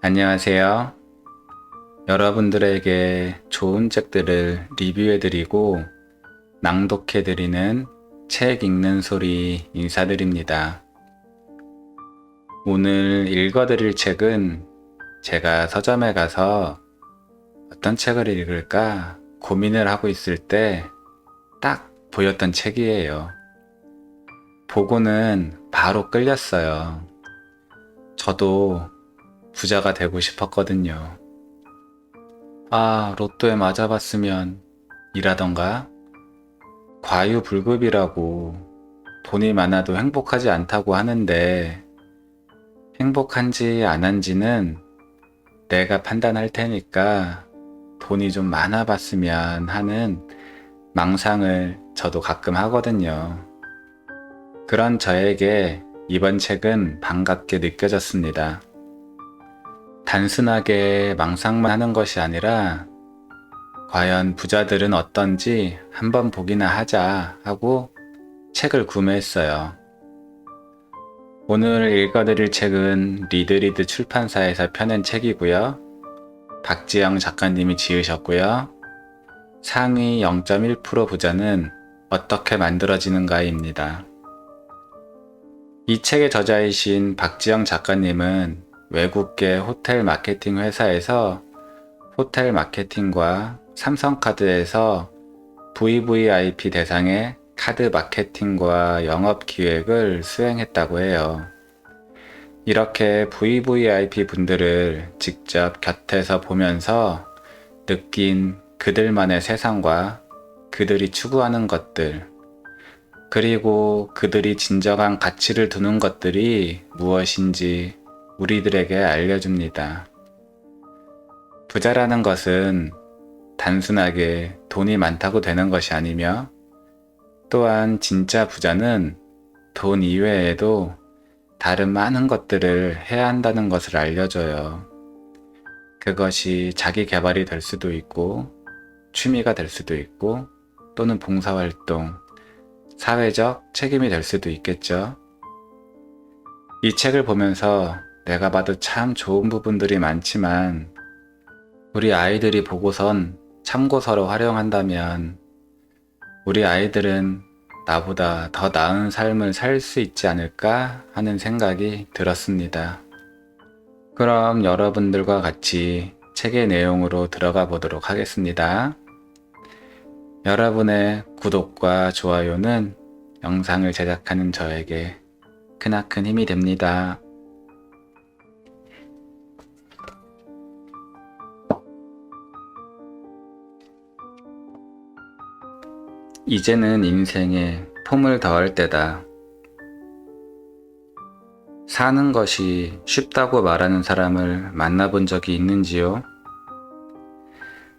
안녕하세요. 여러분들에게 좋은 책들을 리뷰해드리고 낭독해드리는 책 읽는 소리 인사드립니다. 오늘 읽어드릴 책은 제가 서점에 가서 어떤 책을 읽을까 고민을 하고 있을 때 딱 보였던 책이에요. 보고는 바로 끌렸어요. 저도 부자가 되고 싶었거든요. 로또에 맞아봤으면 이라던가 과유불급이라고 돈이 많아도 행복하지 않다고 하는데 행복한지 안 한지는 내가 판단할 테니까 돈이 좀 많아봤으면 하는 망상을 저도 가끔 하거든요. 그런 저에게 이번 책은 반갑게 느껴졌습니다. 단순하게 망상만 하는 것이 아니라 과연 부자들은 어떤지 한번 보기나 하자 하고 책을 구매했어요. 오늘 읽어드릴 책은 리드리드 출판사에서 펴낸 책이고요. 박지영 작가님이 지으셨고요. 상위 0.1% 부자는 어떻게 만들어지는가입니다. 이 책의 저자이신 박지영 작가님은 외국계 호텔 마케팅 회사에서 호텔 마케팅과 삼성카드에서 VVIP 대상의 카드 마케팅과 영업 기획을 수행했다고 해요. 이렇게 VVIP 분들을 직접 곁에서 보면서 느낀 그들만의 세상과 그들이 추구하는 것들, 그리고 그들이 진정한 가치를 두는 것들이 무엇인지 우리들에게 알려줍니다. 부자라는 것은 단순하게 돈이 많다고 되는 것이 아니며 또한 진짜 부자는 돈 이외에도 다른 많은 것들을 해야 한다는 것을 알려줘요. 그것이 자기 개발이 될 수도 있고 취미가 될 수도 있고 또는 봉사활동, 사회적 책임이 될 수도 있겠죠. 이 책을 보면서 내가 봐도 참 좋은 부분들이 많지만 우리 아이들이 보고선 참고서로 활용한다면 우리 아이들은 나보다 더 나은 삶을 살 수 있지 않을까 하는 생각이 들었습니다. 그럼 여러분들과 같이 책의 내용으로 들어가 보도록 하겠습니다. 여러분의 구독과 좋아요는 영상을 제작하는 저에게 크나큰 힘이 됩니다. 이제는 인생에 폼을 더할 때다. 사는 것이 쉽다고 말하는 사람을 만나본 적이 있는지요?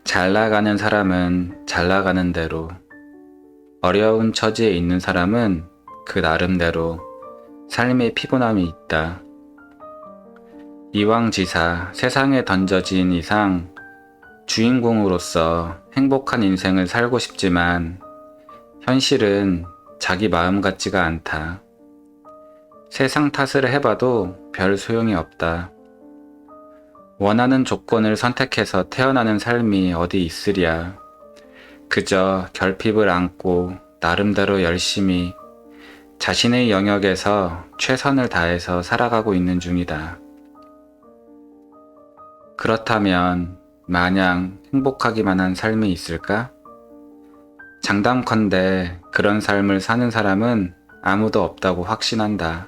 잘 나가는 사람은 잘 나가는 대로, 어려운 처지에 있는 사람은 그 나름대로 삶의 피곤함이 있다. 이왕지사 세상에 던져진 이상 주인공으로서 행복한 인생을 살고 싶지만 현실은 자기 마음 같지가 않다. 세상 탓을 해봐도 별 소용이 없다. 원하는 조건을 선택해서 태어나는 삶이 어디 있으랴. 그저 결핍을 안고 나름대로 열심히 자신의 영역에서 최선을 다해서 살아가고 있는 중이다. 그렇다면 마냥 행복하기만 한 삶이 있을까? 장담컨대 그런 삶을 사는 사람은 아무도 없다고 확신한다.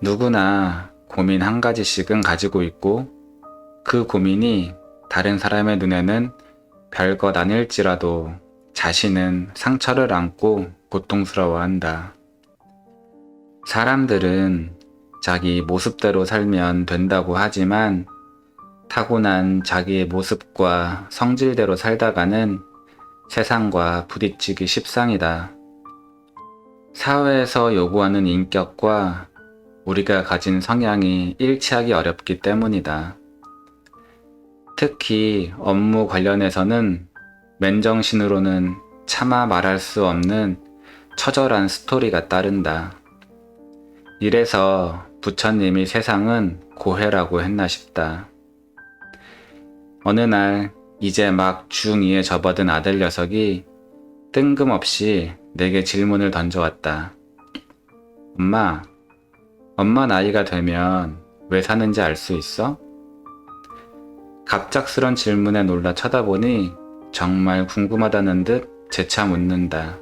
누구나 고민 한 가지씩은 가지고 있고 그 고민이 다른 사람의 눈에는 별것 아닐지라도 자신은 상처를 안고 고통스러워한다. 사람들은 자기 모습대로 살면 된다고 하지만 타고난 자기의 모습과 성질대로 살다가는 세상과 부딪히기 십상이다. 사회에서 요구하는 인격과 우리가 가진 성향이 일치하기 어렵기 때문이다. 특히 업무 관련해서는 맨정신으로는 차마 말할 수 없는 처절한 스토리가 따른다. 이래서 부처님이 세상은 고해라고 했나 싶다. 어느 날 이제 막 중2에 접어든 아들 녀석이 뜬금없이 내게 질문을 던져왔다. 엄마 나이가 되면 왜 사는지 알 수 있어? 갑작스런 질문에 놀라 쳐다보니 정말 궁금하다는 듯 재차 묻는다.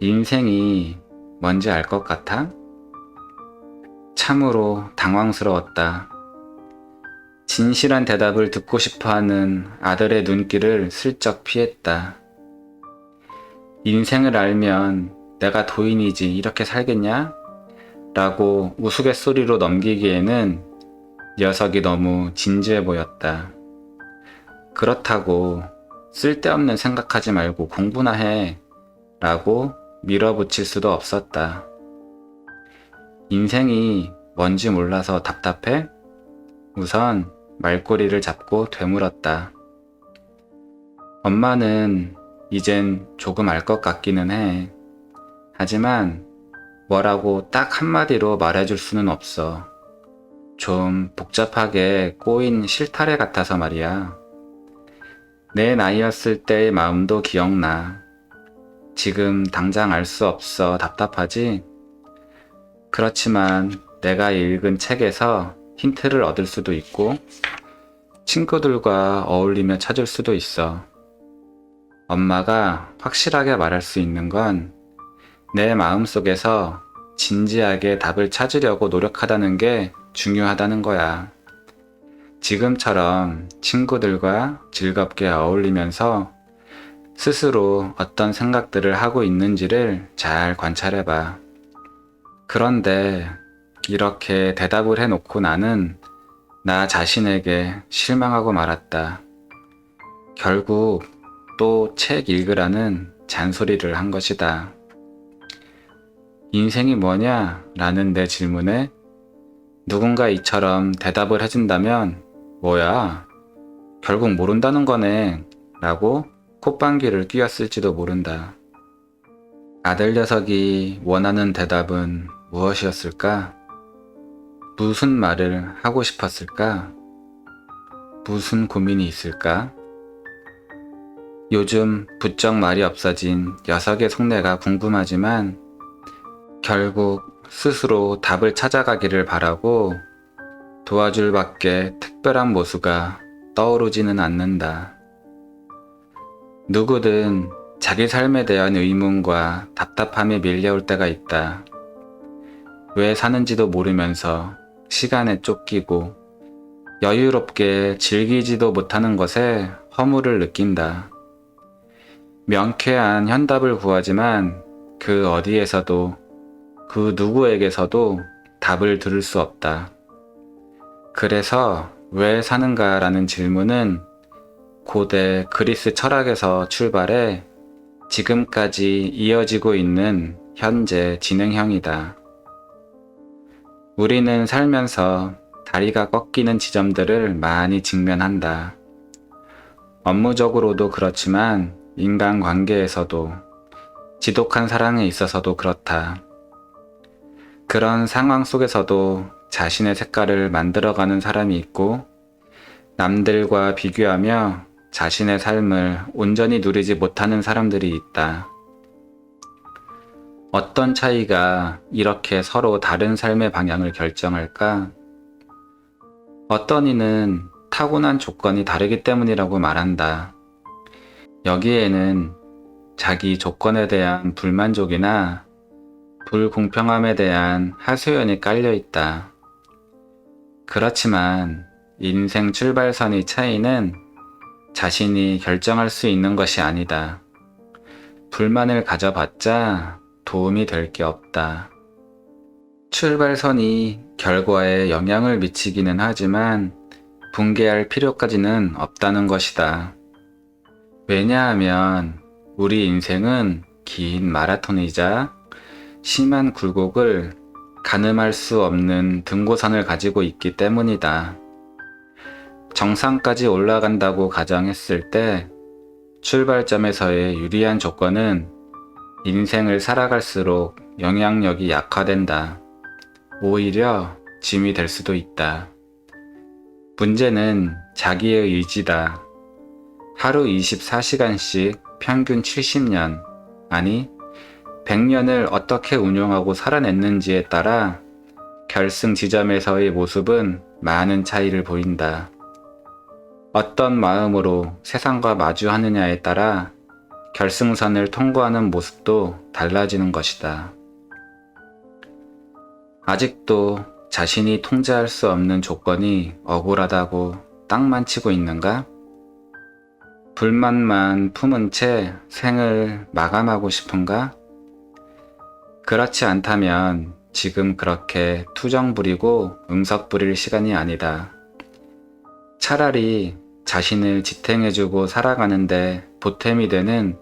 인생이 뭔지 알 것 같아? 참으로 당황스러웠다. 진실한 대답을 듣고 싶어하는 아들의 눈길을 슬쩍 피했다. 인생을 알면 내가 도인이지 이렇게 살겠냐? 라고 우스갯소리로 넘기기에는 녀석이 너무 진지해 보였다. 그렇다고 쓸데없는 생각하지 말고 공부나 해 라고 밀어붙일 수도 없었다. 인생이 뭔지 몰라서 답답해? 우선 말꼬리를 잡고 되물었다. 엄마는 이젠 조금 알 것 같기는 해. 하지만 뭐라고 딱 한마디로 말해줄 수는 없어. 좀 복잡하게 꼬인 실타래 같아서 말이야. 내 나이였을 때의 마음도 기억나. 지금 당장 알 수 없어 답답하지? 그렇지만 내가 읽은 책에서 힌트를 얻을 수도 있고 친구들과 어울리며 찾을 수도 있어. 엄마가 확실하게 말할 수 있는 건 내 마음속에서 진지하게 답을 찾으려고 노력하다는 게 중요하다는 거야. 지금처럼 친구들과 즐겁게 어울리면서 스스로 어떤 생각들을 하고 있는지를 잘 관찰해봐. 그런데 이렇게 대답을 해놓고 나는 나 자신에게 실망하고 말았다. 결국 또 책 읽으라는 잔소리를 한 것이다. 인생이 뭐냐? 라는 내 질문에 누군가 이처럼 대답을 해준다면 뭐야? 결국 모른다는 거네 라고 콧방귀를 뀌었을지도 모른다. 아들 녀석이 원하는 대답은 무엇이었을까? 무슨 말을 하고 싶었을까? 무슨 고민이 있을까? 요즘 부쩍 말이 없어진 녀석의 속내가 궁금하지만 결국 스스로 답을 찾아가기를 바라고 도와줄 밖에 특별한 모수가 떠오르지는 않는다. 누구든 자기 삶에 대한 의문과 답답함에 밀려올 때가 있다. 왜 사는지도 모르면서 시간에 쫓기고 여유롭게 즐기지도 못하는 것에 허물을 느낀다. 명쾌한 현답을 구하지만 그 어디에서도 그 누구에게서도 답을 들을 수 없다. 그래서 왜 사는가라는 질문은 고대 그리스 철학에서 출발해 지금까지 이어지고 있는 현재 진행형이다. 우리는 살면서 다리가 꺾이는 지점들을 많이 직면한다. 업무적으로도 그렇지만 인간관계에서도 지독한 사랑에 있어서도 그렇다. 그런 상황 속에서도 자신의 색깔을 만들어가는 사람이 있고 남들과 비교하며 자신의 삶을 온전히 누리지 못하는 사람들이 있다. 어떤 차이가 이렇게 서로 다른 삶의 방향을 결정할까? 어떤 이는 타고난 조건이 다르기 때문이라고 말한다. 여기에는 자기 조건에 대한 불만족이나 불공평함에 대한 하소연이 깔려 있다. 그렇지만 인생 출발선의 차이는 자신이 결정할 수 있는 것이 아니다. 불만을 가져봤자 도움이 될 게 없다. 출발선이 결과에 영향을 미치기는 하지만 붕괴할 필요까지는 없다는 것이다. 왜냐하면 우리 인생은 긴 마라톤이자 심한 굴곡을 가늠할 수 없는 등고선을 가지고 있기 때문이다. 정상까지 올라간다고 가정했을 때 출발점에서의 유리한 조건은 인생을 살아갈수록 영향력이 약화된다. 오히려 짐이 될 수도 있다. 문제는 자기의 의지다. 하루 24시간씩 평균 70년, 아니 100년을 어떻게 운용하고 살아냈는지에 따라 결승 지점에서의 모습은 많은 차이를 보인다. 어떤 마음으로 세상과 마주하느냐에 따라 결승선을 통과하는 모습도 달라지는 것이다. 아직도 자신이 통제할 수 없는 조건이 억울하다고 땅만 치고 있는가? 불만만 품은 채 생을 마감하고 싶은가? 그렇지 않다면 지금 그렇게 투정 부리고 응석 부릴 시간이 아니다. 차라리 자신을 지탱해주고 살아가는데 보탬이 되는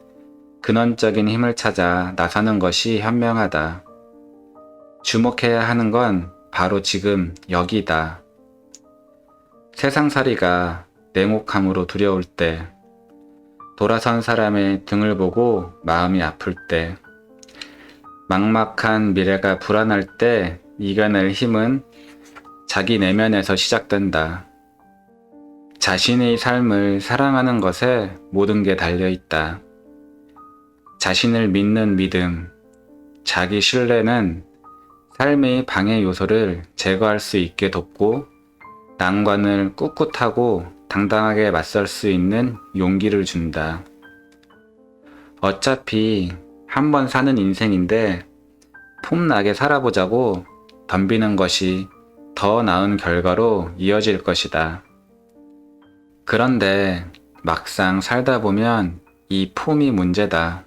근원적인 힘을 찾아 나서는 것이 현명하다. 주목해야 하는 건 바로 지금 여기다. 세상살이가 냉혹함으로 두려울 때, 돌아선 사람의 등을 보고 마음이 아플 때, 막막한 미래가 불안할 때 이겨낼 힘은 자기 내면에서 시작된다. 자신의 삶을 사랑하는 것에 모든 게 달려있다. 자신을 믿는 믿음, 자기 신뢰는 삶의 방해 요소를 제거할 수 있게 돕고 난관을 꿋꿋하고 당당하게 맞설 수 있는 용기를 준다. 어차피 한 번 사는 인생인데 폼나게 살아보자고 덤비는 것이 더 나은 결과로 이어질 것이다. 그런데 막상 살다 보면 이 폼이 문제다.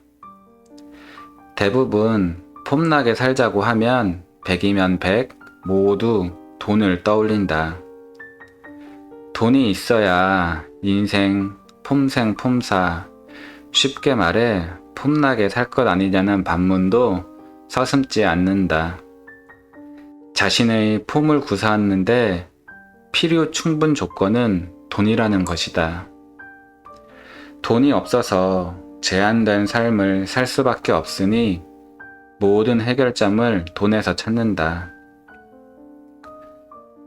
대부분 폼나게 살자고 하면 100이면 100 모두 돈을 떠올린다. 돈이 있어야 인생 폼생 폼사, 쉽게 말해 폼나게 살 것 아니냐는 반문도 서슴지 않는다. 자신의 폼을 구사하는데 필요 충분 조건은 돈이라는 것이다. 돈이 없어서 제한된 삶을 살 수밖에 없으니 모든 해결점을 돈에서 찾는다.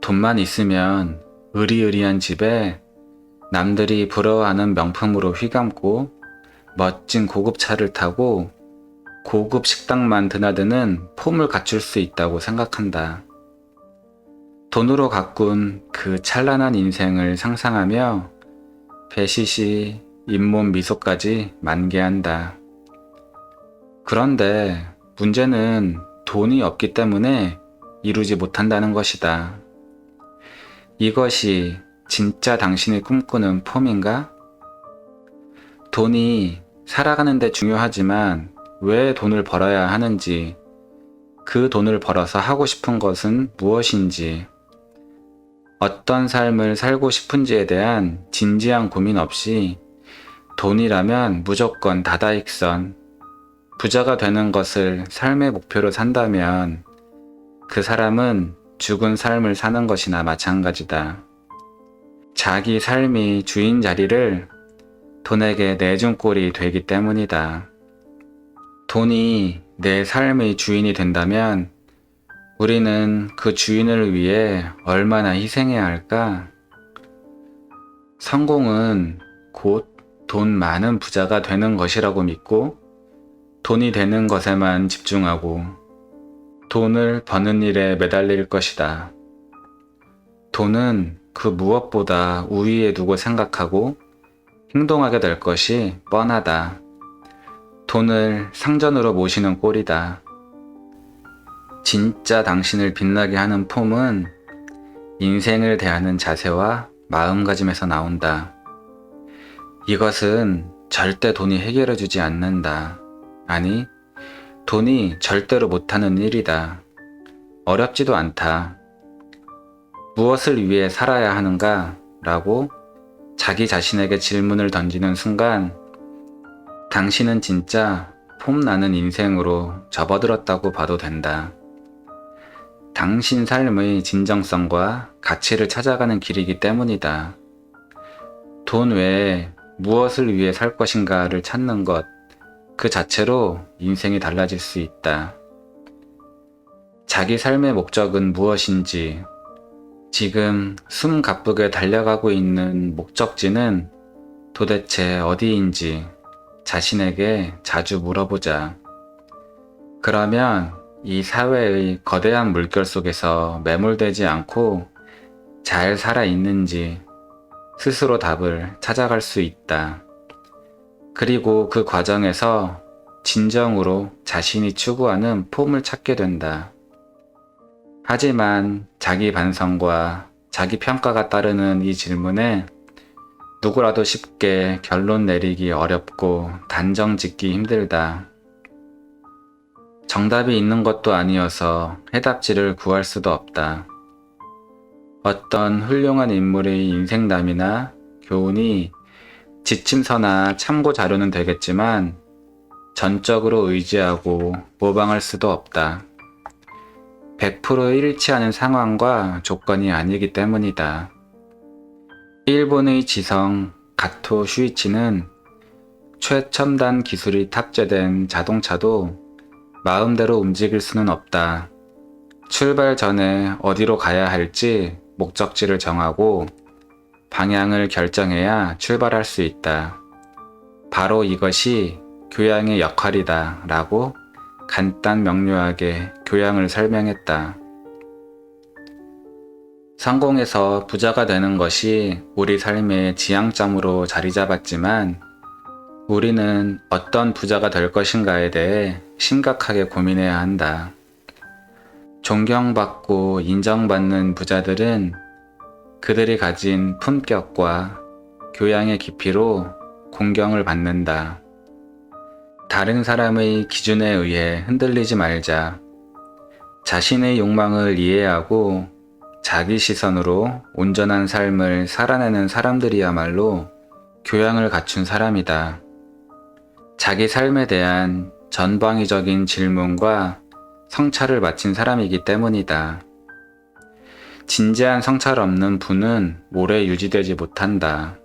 돈만 있으면 으리으리한 집에 남들이 부러워하는 명품으로 휘감고 멋진 고급차를 타고 고급 식당만 드나드는 폼을 갖출 수 있다고 생각한다. 돈으로 가꾼 그 찬란한 인생을 상상하며 배시시 잇몸 미소까지 만개한다. 그런데 문제는 돈이 없기 때문에 이루지 못한다는 것이다. 이것이 진짜 당신이 꿈꾸는 폼인가? 돈이 살아가는 데 중요하지만 왜 돈을 벌어야 하는지, 그 돈을 벌어서 하고 싶은 것은 무엇인지, 어떤 삶을 살고 싶은지에 대한 진지한 고민 없이 돈이라면 무조건 다다익선, 부자가 되는 것을 삶의 목표로 산다면 그 사람은 죽은 삶을 사는 것이나 마찬가지다. 자기 삶이 주인 자리를 돈에게 내준 꼴이 되기 때문이다. 돈이 내 삶의 주인이 된다면 우리는 그 주인을 위해 얼마나 희생해야 할까? 성공은 곧 돈 많은 부자가 되는 것이라고 믿고 돈이 되는 것에만 집중하고 돈을 버는 일에 매달릴 것이다. 돈은 그 무엇보다 우위에 두고 생각하고 행동하게 될 것이 뻔하다. 돈을 상전으로 모시는 꼴이다. 진짜 당신을 빛나게 하는 폼은 인생을 대하는 자세와 마음가짐에서 나온다. 이것은 절대 돈이 해결해주지 않는다. 아니, 돈이 절대로 못하는 일이다. 어렵지도 않다. 무엇을 위해 살아야 하는가? 라고 자기 자신에게 질문을 던지는 순간 당신은 진짜 폼나는 인생으로 접어들었다고 봐도 된다. 당신 삶의 진정성과 가치를 찾아가는 길이기 때문이다. 돈 외에 무엇을 위해 살 것인가를 찾는 것, 그 자체로 인생이 달라질 수 있다. 자기 삶의 목적은 무엇인지, 지금 숨 가쁘게 달려가고 있는 목적지는 도대체 어디인지 자신에게 자주 물어보자. 그러면 이 사회의 거대한 물결 속에서 매몰되지 않고 잘 살아있는지 스스로 답을 찾아갈 수 있다. 그리고 그 과정에서 진정으로 자신이 추구하는 폼을 찾게 된다. 하지만 자기 반성과 자기 평가가 따르는 이 질문에 누구라도 쉽게 결론 내리기 어렵고 단정 짓기 힘들다. 정답이 있는 것도 아니어서 해답지를 구할 수도 없다. 어떤 훌륭한 인물의 인생담이나 교훈이 지침서나 참고 자료는 되겠지만 전적으로 의지하고 모방할 수도 없다. 100% 일치하는 상황과 조건이 아니기 때문이다. 일본의 지성 가토 슈이치는 최첨단 기술이 탑재된 자동차도 마음대로 움직일 수는 없다. 출발 전에 어디로 가야 할지 목적지를 정하고 방향을 결정해야 출발할 수 있다. 바로 이것이 교양의 역할이다 라고 간단 명료하게 교양을 설명했다. 성공해서 부자가 되는 것이 우리 삶의 지향점으로 자리 잡았지만 우리는 어떤 부자가 될 것인가에 대해 심각하게 고민해야 한다. 존경받고 인정받는 부자들은 그들이 가진 품격과 교양의 깊이로 공경을 받는다. 다른 사람의 기준에 의해 흔들리지 말자. 자신의 욕망을 이해하고 자기 시선으로 온전한 삶을 살아내는 사람들이야말로 교양을 갖춘 사람이다. 자기 삶에 대한 전방위적인 질문과 성찰을 마친 사람이기 때문이다. 진지한 성찰 없는 분은 오래 유지되지 못한다.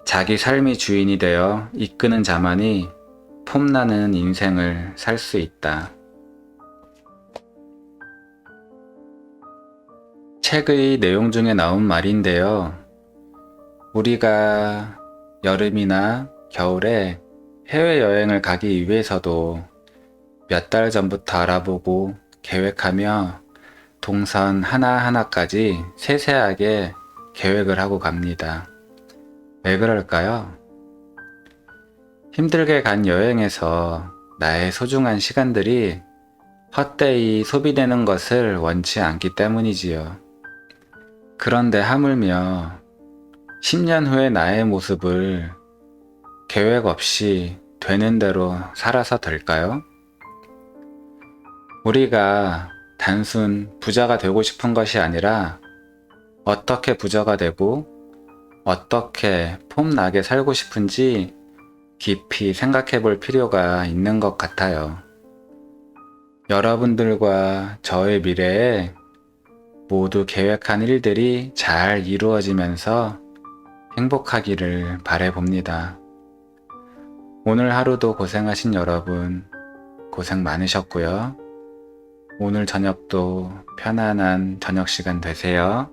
자기 삶의 주인이 되어 이끄는 자만이 폼나는 인생을 살 수 있다. 책의 내용 중에 나온 말인데요. 우리가 여름이나 겨울에 해외여행을 가기 위해서도 몇 달 전부터 알아보고 계획하며 동선 하나하나까지 세세하게 계획을 하고 갑니다. 왜 그럴까요? 힘들게 간 여행에서 나의 소중한 시간들이 헛되이 소비되는 것을 원치 않기 때문이지요. 그런데 하물며 10년 후의 나의 모습을 계획 없이 되는 대로 살아서 될까요? 우리가 단순 부자가 되고 싶은 것이 아니라 어떻게 부자가 되고 어떻게 폼나게 살고 싶은지 깊이 생각해 볼 필요가 있는 것 같아요. 여러분들과 저의 미래에 모두 계획한 일들이 잘 이루어지면서 행복하기를 바라봅니다. 오늘 하루도 고생하신 여러분 고생 많으셨고요. 오늘 저녁도 편안한 저녁 시간 되세요.